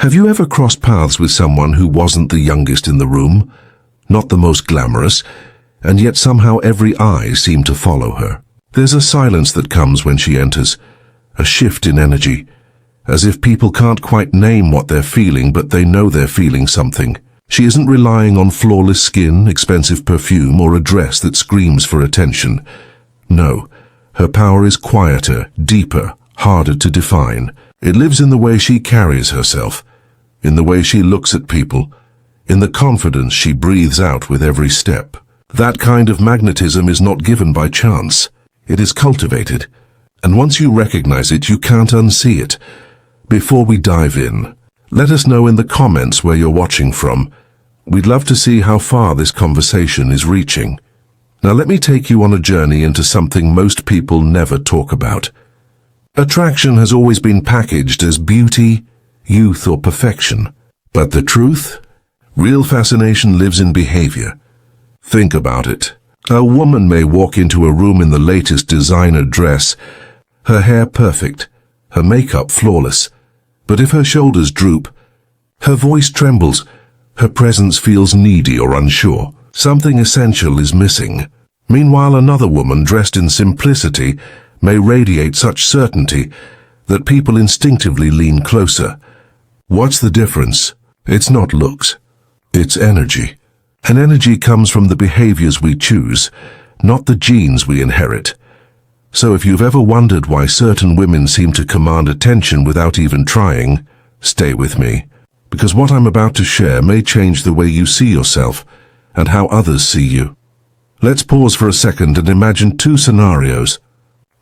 Have you ever crossed paths with someone who wasn't the youngest in the room, not the most glamorous, and yet somehow every eye seemed to follow her? There's a silence that comes when she enters, a shift in energy, as if people can't quite name what they're feeling, but they know they're feeling something. She isn't relying on flawless skin, expensive perfume, or a dress that screams for attention. No, her power is quieter, deeper, harder to define. It lives in the way she carries herself, in the way she looks at people, in the confidence she breathes out with every step. That kind of magnetism is not given by chance. It is cultivated, and once you recognize it, you can't unsee it. Before we dive in, let us know in the comments where you're watching from. We'd love to see how far this conversation is reaching. Now let me take you on a journey into something most people never talk about. Attraction has always been packaged as beauty, youth, or perfection. But the truth? Real fascination lives in behavior. Think about it. A woman may walk into a room in the latest designer dress, her hair perfect, her makeup flawless. But if her shoulders droop, her voice trembles, her presence feels needy or unsure, something essential is missing. Meanwhile, another woman dressed in simplicity may radiate such certainty that people instinctively lean closer. What's the difference? It's not looks. It's energy. And energy comes from the behaviors we choose, not the genes we inherit. So if you've ever wondered why certain women seem to command attention without even trying, stay with me, because what I'm about to share may change the way you see yourself and how others see you. Let's pause for a second and imagine two scenarios.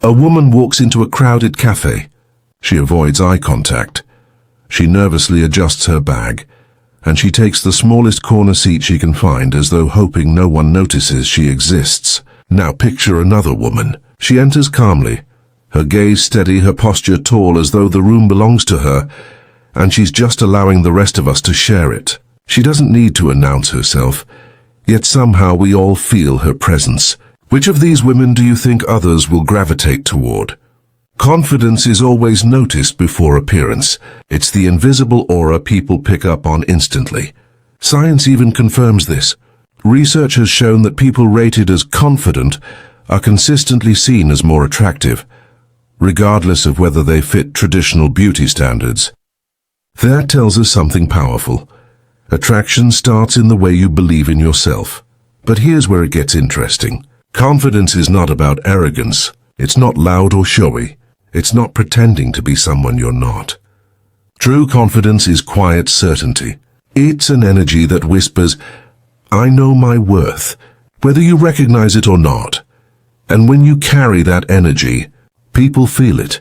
A woman walks into a crowded cafe. She avoids eye contact. She nervously adjusts her bag, and she takes the smallest corner seat she can find as though hoping no one notices she exists. Now picture another woman. She enters calmly, her gaze steady, her posture tall as though the room belongs to her, and she's just allowing the rest of us to share it. She doesn't need to announce herself, yet somehow we all feel her presence. Which of these women do you think others will gravitate toward? Confidence is always noticed before appearance. It's the invisible aura people pick up on instantly. Science even confirms this. Research has shown that people rated as confident are consistently seen as more attractive, regardless of whether they fit traditional beauty standards. That tells us something powerful. Attraction starts in the way you believe in yourself. But here's where it gets interesting. Confidence is not about arrogance. It's not loud or showy. It's not pretending to be someone you're not. True confidence is quiet certainty. It's an energy that whispers, "I know my worth," whether you recognize it or not. And when you carry that energy, people feel it.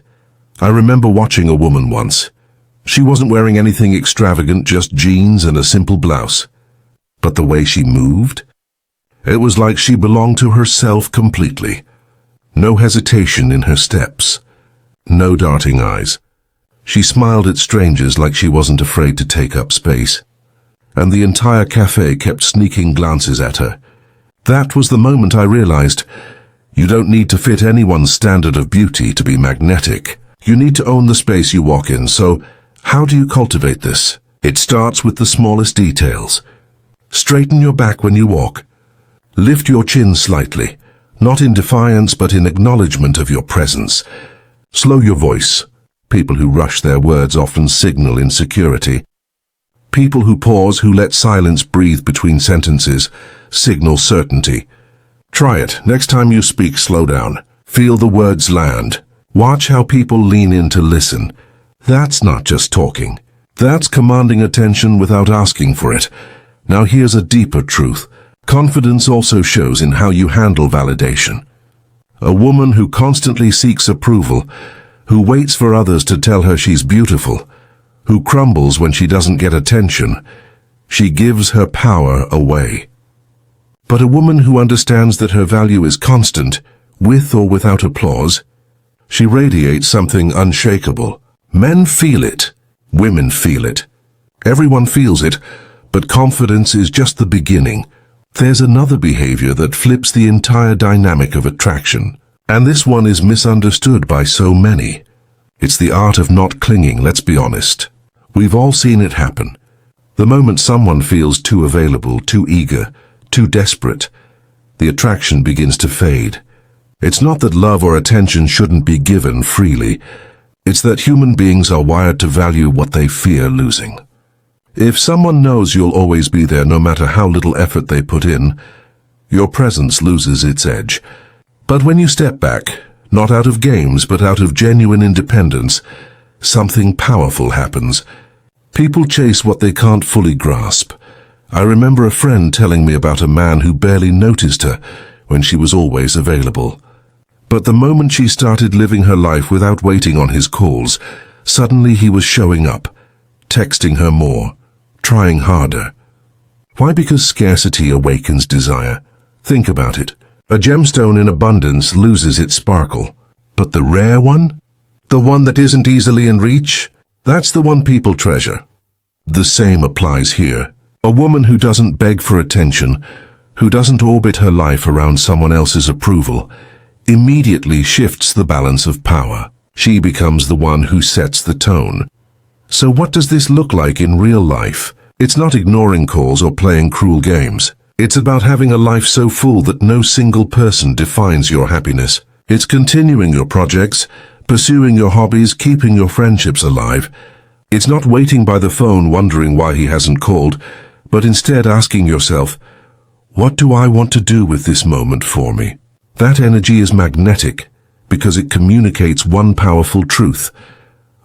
I remember watching a woman once. She wasn't wearing anything extravagant, just jeans and a simple blouse. But the way she moved, it was like she belonged to herself completely. No hesitation in her steps. No darting eyes. She smiled at strangers like she wasn't afraid to take up space. And the entire cafe kept sneaking glances at her. That was the moment I realized, you don't need to fit anyone's standard of beauty to be magnetic. You need to own the space you walk in. So, how do you cultivate this? It starts with the smallest details. Straighten your back when you walk. Lift your chin slightly, not in defiance but in acknowledgement of your presence. Slow your voice. People who rush their words often signal insecurity. People who pause, who let silence breathe between sentences, signal certainty. Try it. Next time you speak, slow down. Feel the words land. Watch how people lean in to listen. That's not just talking. That's commanding attention without asking for it. Now here's a deeper truth. Confidence also shows in how you handle validation. A woman who constantly seeks approval, who waits for others to tell her she's beautiful, who crumbles when she doesn't get attention, she gives her power away. But a woman who understands that her value is constant, with or without applause, she radiates something unshakable. Men feel it. Women feel it. Everyone feels it, but confidence is just the beginning. There's another behavior that flips the entire dynamic of attraction, and this one is misunderstood by so many. It's the art of not clinging, let's be honest. We've all seen it happen. The moment someone feels too available, too eager, too desperate, the attraction begins to fade. It's not that love or attention shouldn't be given freely. It's that human beings are wired to value what they fear losing. If someone knows you'll always be there no matter how little effort they put in, your presence loses its edge. But when you step back, not out of games but out of genuine independence, something powerful happens. People chase what they can't fully grasp. I remember a friend telling me about a man who barely noticed her when she was always available. But the moment she started living her life without waiting on his calls, suddenly he was showing up, texting her more, trying harder. Why? Because scarcity awakens desire. Think about it. A gemstone in abundance loses its sparkle. But the rare one? The one that isn't easily in reach? That's the one people treasure. The same applies here. A woman who doesn't beg for attention, who doesn't orbit her life around someone else's approval, immediately shifts the balance of power. She becomes the one who sets the tone. So what does this look like in real life? It's not ignoring calls or playing cruel games. It's about having a life so full that no single person defines your happiness. It's continuing your projects, pursuing your hobbies, keeping your friendships alive. It's not waiting by the phone wondering why he hasn't called, but instead asking yourself, what do I want to do with this moment for me? That energy is magnetic because it communicates one powerful truth.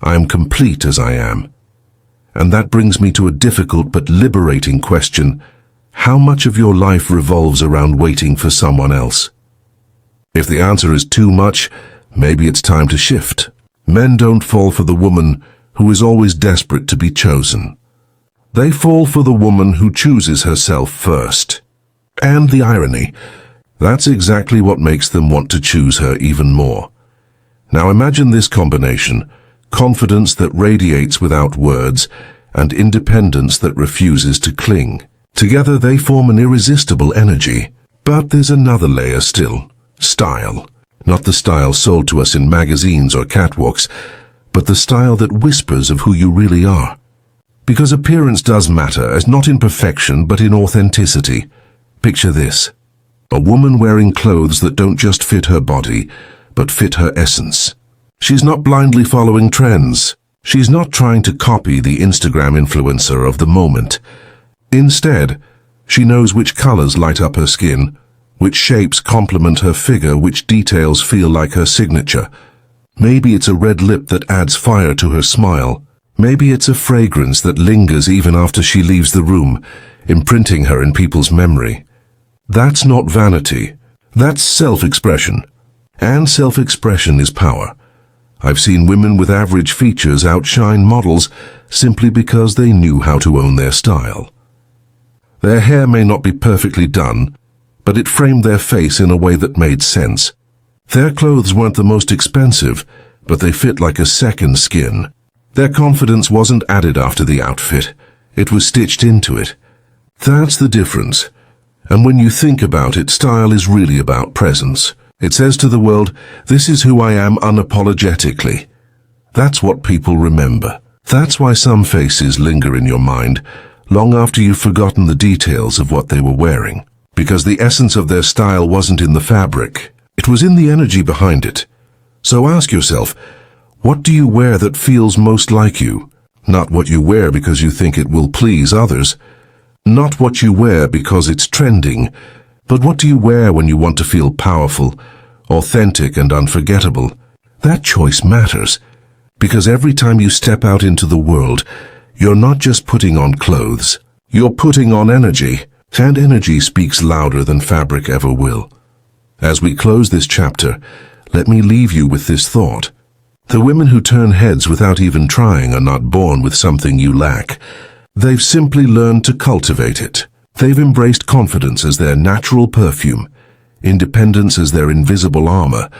I am complete as I am. And that brings me to a difficult but liberating question. How much of your life revolves around waiting for someone else? If the answer is too much, maybe it's time to shift. Men don't fall for the woman who is always desperate to be chosen. They fall for the woman who chooses herself first. And the irony, that's exactly what makes them want to choose her even more. Now imagine this combination: confidence that radiates without words, and independence that refuses to cling. Together they form an irresistible energy. But there's another layer still: style. Not the style sold to us in magazines or catwalks, but the style that whispers of who you really are. Because appearance does matter, as not in perfection but in authenticity. Picture this: a woman wearing clothes that don't just fit her body, but fit her essence. She's not blindly following trends. She's not trying to copy the Instagram influencer of the moment. Instead, she knows which colors light up her skin, which shapes complement her figure, which details feel like her signature. Maybe it's a red lip that adds fire to her smile. Maybe it's a fragrance that lingers even after she leaves the room, imprinting her in people's memory. That's not vanity. That's self-expression. And self-expression is power. I've seen women with average features outshine models simply because they knew how to own their style. Their hair may not be perfectly done, but it framed their face in a way that made sense. Their clothes weren't the most expensive, but they fit like a second skin. Their confidence wasn't added after the outfit. It was stitched into it. That's the difference. And when you think about it, style is really about presence. It says to the world, this is who I am unapologetically. That's what people remember. That's why some faces linger in your mind long after you've forgotten the details of what they were wearing. Because the essence of their style wasn't in the fabric. It was in the energy behind it. So ask yourself, what do you wear that feels most like you? Not what you wear because you think it will please others. Not what you wear because it's trending, but what do you wear when you want to feel powerful, authentic, and unforgettable? That choice matters, because every time you step out into the world, you're not just putting on clothes, you're putting on energy, and energy speaks louder than fabric ever will. As we close this chapter, let me leave you with this thought. The women who turn heads without even trying are not born with something you lack. They've simply learned to cultivate it. They've embraced confidence as their natural perfume, independence as their invisible armor,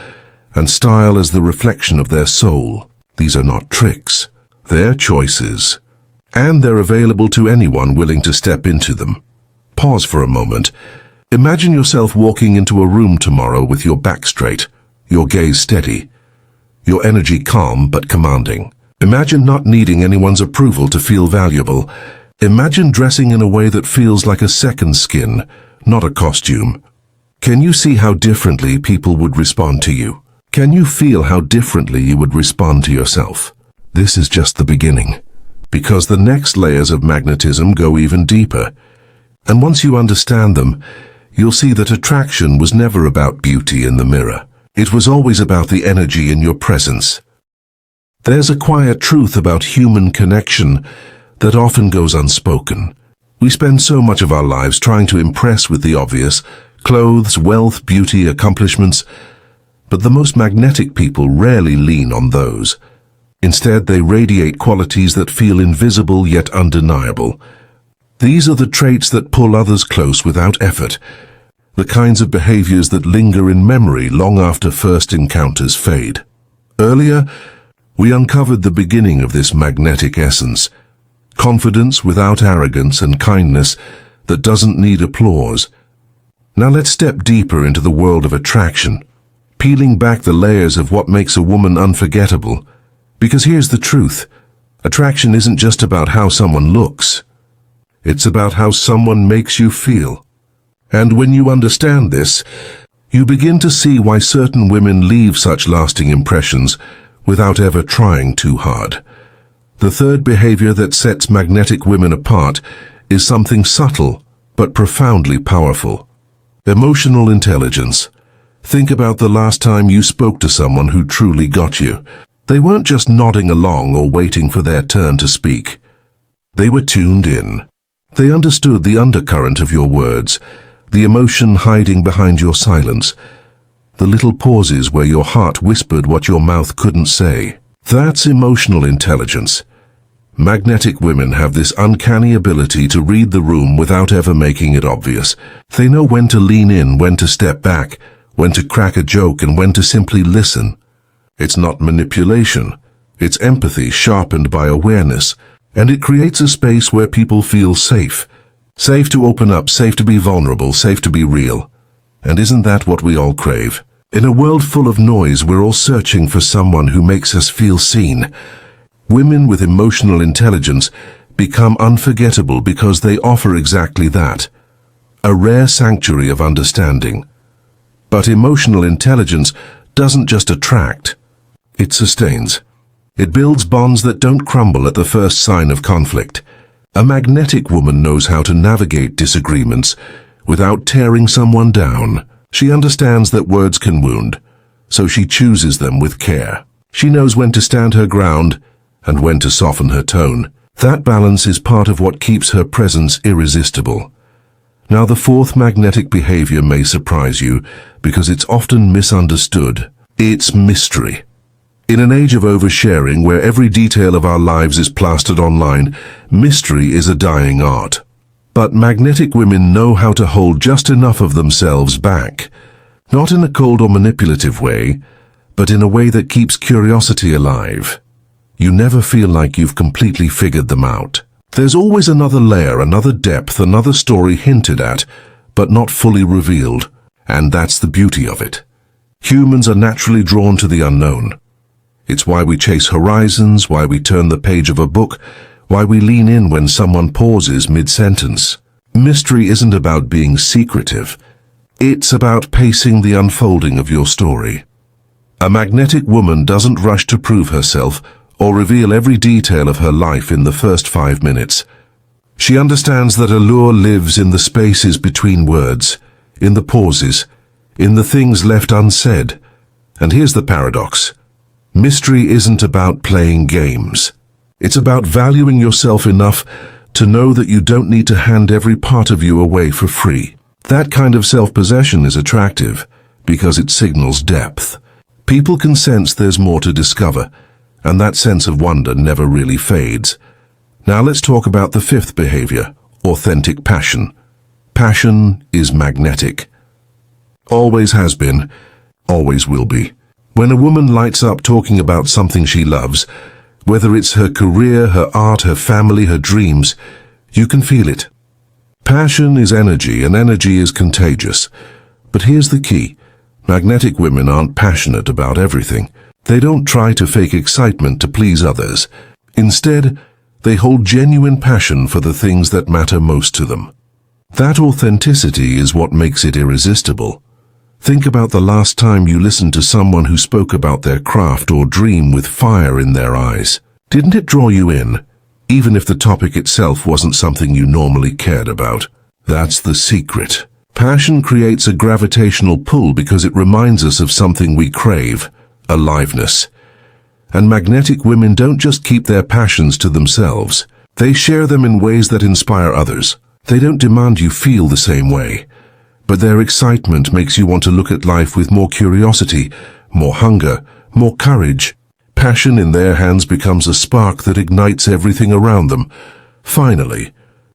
and style as the reflection of their soul. These are not tricks. They're choices. And they're available to anyone willing to step into them. Pause for a moment. Imagine yourself walking into a room tomorrow with your back straight, your gaze steady, your energy calm but commanding. Imagine not needing anyone's approval to feel valuable. Imagine dressing in a way that feels like a second skin, not a costume. Can you see how differently people would respond to you? Can you feel how differently you would respond to yourself? This is just the beginning, because the next layers of magnetism go even deeper. And once you understand them, you'll see that attraction was never about beauty in the mirror. It was always about the energy in your presence. There's a quiet truth about human connection that often goes unspoken. We spend so much of our lives trying to impress with the obvious: clothes, wealth, beauty, accomplishments. But the most magnetic people rarely lean on those. Instead, they radiate qualities that feel invisible yet undeniable. These are the traits that pull others close without effort, the kinds of behaviors that linger in memory long after first encounters fade. Earlier, we uncovered the beginning of this magnetic essence: confidence without arrogance and kindness that doesn't need applause. Now let's step deeper into the world of attraction, peeling back the layers of what makes a woman unforgettable. Because here's the truth: attraction isn't just about how someone looks. It's about how someone makes you feel. And when you understand this, you begin to see why certain women leave such lasting impressions without ever trying too hard. The third behavior that sets magnetic women apart is something subtle but profoundly powerful: emotional intelligence. Think about the last time you spoke to someone who truly got you. They weren't just nodding along or waiting for their turn to speak. They were tuned in. They understood the undercurrent of your words, the emotion hiding behind your silence, the little pauses where your heart whispered what your mouth couldn't say. That's emotional intelligence. Magnetic women have this uncanny ability to read the room without ever making it obvious. They know when to lean in, when to step back, when to crack a joke, and when to simply listen. It's not manipulation. It's empathy sharpened by awareness. And it creates a space where people feel safe. Safe to open up, safe to be vulnerable, safe to be real. And isn't that what we all crave? In a world full of noise, we're all searching for someone who makes us feel seen. Women with emotional intelligence become unforgettable because they offer exactly that: a rare sanctuary of understanding. But emotional intelligence doesn't just attract, it sustains. It builds bonds that don't crumble at the first sign of conflict. A magnetic woman knows how to navigate disagreements without tearing someone down. She understands that words can wound, so she chooses them with care. She knows when to stand her ground and when to soften her tone. That balance is part of what keeps her presence irresistible. Now, the fourth magnetic behavior may surprise you because it's often misunderstood. It's mystery. In an age of oversharing where every detail of our lives is plastered online, mystery is a dying art. But magnetic women know how to hold just enough of themselves back, not in a cold or manipulative way, but in a way that keeps curiosity alive. You never feel like you've completely figured them out. There's always another layer, another depth, another story hinted at, but not fully revealed. And that's the beauty of it. Humans are naturally drawn to the unknown. It's why we chase horizons, why we turn the page of a book, why we lean in when someone pauses mid-sentence. Mystery isn't about being secretive. It's about pacing the unfolding of your story. A magnetic woman doesn't rush to prove herself or reveal every detail of her life in the first 5 minutes. She understands that allure lives in the spaces between words, in the pauses, in the things left unsaid. And here's the paradox. Mystery isn't about playing games. It's about valuing yourself enough to know that you don't need to hand every part of you away for free. That kind of self-possession is attractive because it signals depth. People can sense there's more to discover, and that sense of wonder never really fades. Now let's talk about the fifth behavior: authentic passion. Passion is magnetic. Always has been, always will be. When a woman lights up talking about something she loves, whether it's her career, her art, her family, her dreams, you can feel it. Passion is energy, and energy is contagious. But here's the key. Magnetic women aren't passionate about everything. They don't try to fake excitement to please others. Instead, they hold genuine passion for the things that matter most to them. That authenticity is what makes it irresistible. Think about the last time you listened to someone who spoke about their craft or dream with fire in their eyes. Didn't it draw you in, even if the topic itself wasn't something you normally cared about? That's the secret. Passion creates a gravitational pull because it reminds us of something we crave, aliveness. And magnetic women don't just keep their passions to themselves. They share them in ways that inspire others. They don't demand you feel the same way, but their excitement makes you want to look at life with more curiosity, more hunger, more courage. Passion in their hands becomes a spark that ignites everything around them. Finally,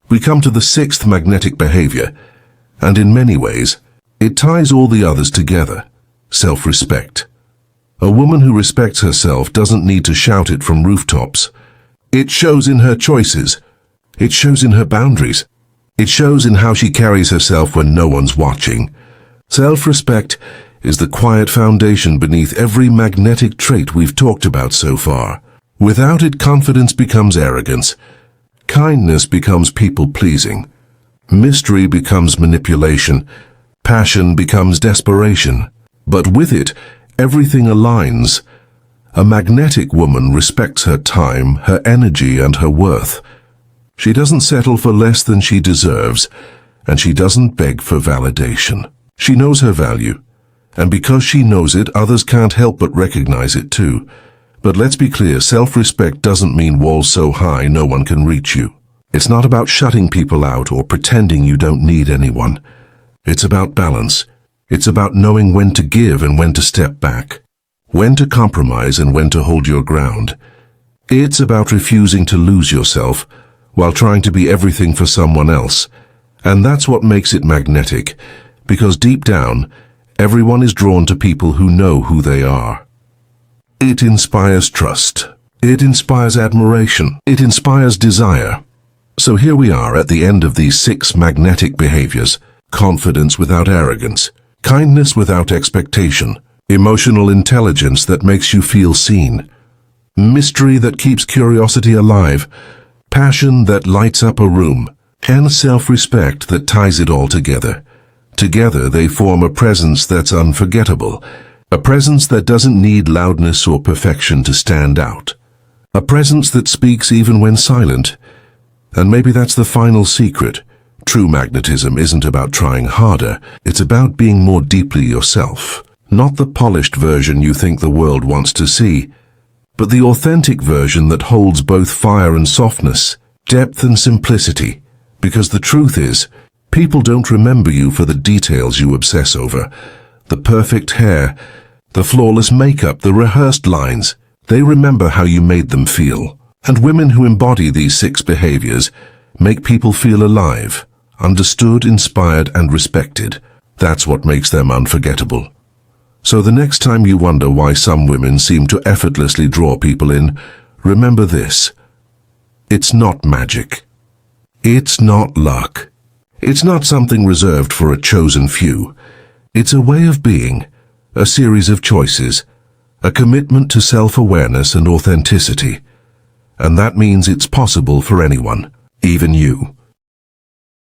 we come to the sixth magnetic behavior, and in many ways, it ties all the others together: self-respect. A woman who respects herself doesn't need to shout it from rooftops. It shows in her choices. It shows in her boundaries. It shows in how she carries herself when no one's watching. Self-respect is the quiet foundation beneath every magnetic trait we've talked about so far. Without it, confidence becomes arrogance. Kindness becomes people-pleasing. Mystery becomes manipulation. Passion becomes desperation. But with it, everything aligns. A magnetic woman respects her time, her energy, and her worth. She doesn't settle for less than she deserves, and she doesn't beg for validation. She knows her value, and because she knows it, others can't help but recognize it too. But let's be clear, self-respect doesn't mean walls so high no one can reach you. It's not about shutting people out or pretending you don't need anyone. It's about balance. It's about knowing when to give and when to step back, when to compromise and when to hold your ground. It's about refusing to lose yourself while trying to be everything for someone else. And that's what makes it magnetic, because deep down, everyone is drawn to people who know who they are. It inspires trust. It inspires admiration. It inspires desire. So here we are at the end of these 6 magnetic behaviors: confidence without arrogance, kindness without expectation, emotional intelligence that makes you feel seen, mystery that keeps curiosity alive, passion that lights up a room, and self-respect that ties it all together. Together they form a presence that's unforgettable, a presence that doesn't need loudness or perfection to stand out, a presence that speaks even when silent. And maybe that's the final secret. True magnetism isn't about trying harder, it's about being more deeply yourself. Not the polished version you think the world wants to see, but the authentic version that holds both fire and softness, depth and simplicity. Because the truth is, people don't remember you for the details you obsess over. The perfect hair, the flawless makeup, the rehearsed lines. They remember how you made them feel. And women who embody these 6 behaviors make people feel alive, understood, inspired, and respected. That's what makes them unforgettable. So the next time you wonder why some women seem to effortlessly draw people in, remember this: it's not magic. It's not luck. It's not something reserved for a chosen few. It's a way of being, a series of choices, a commitment to self-awareness and authenticity. And that means it's possible for anyone, even you.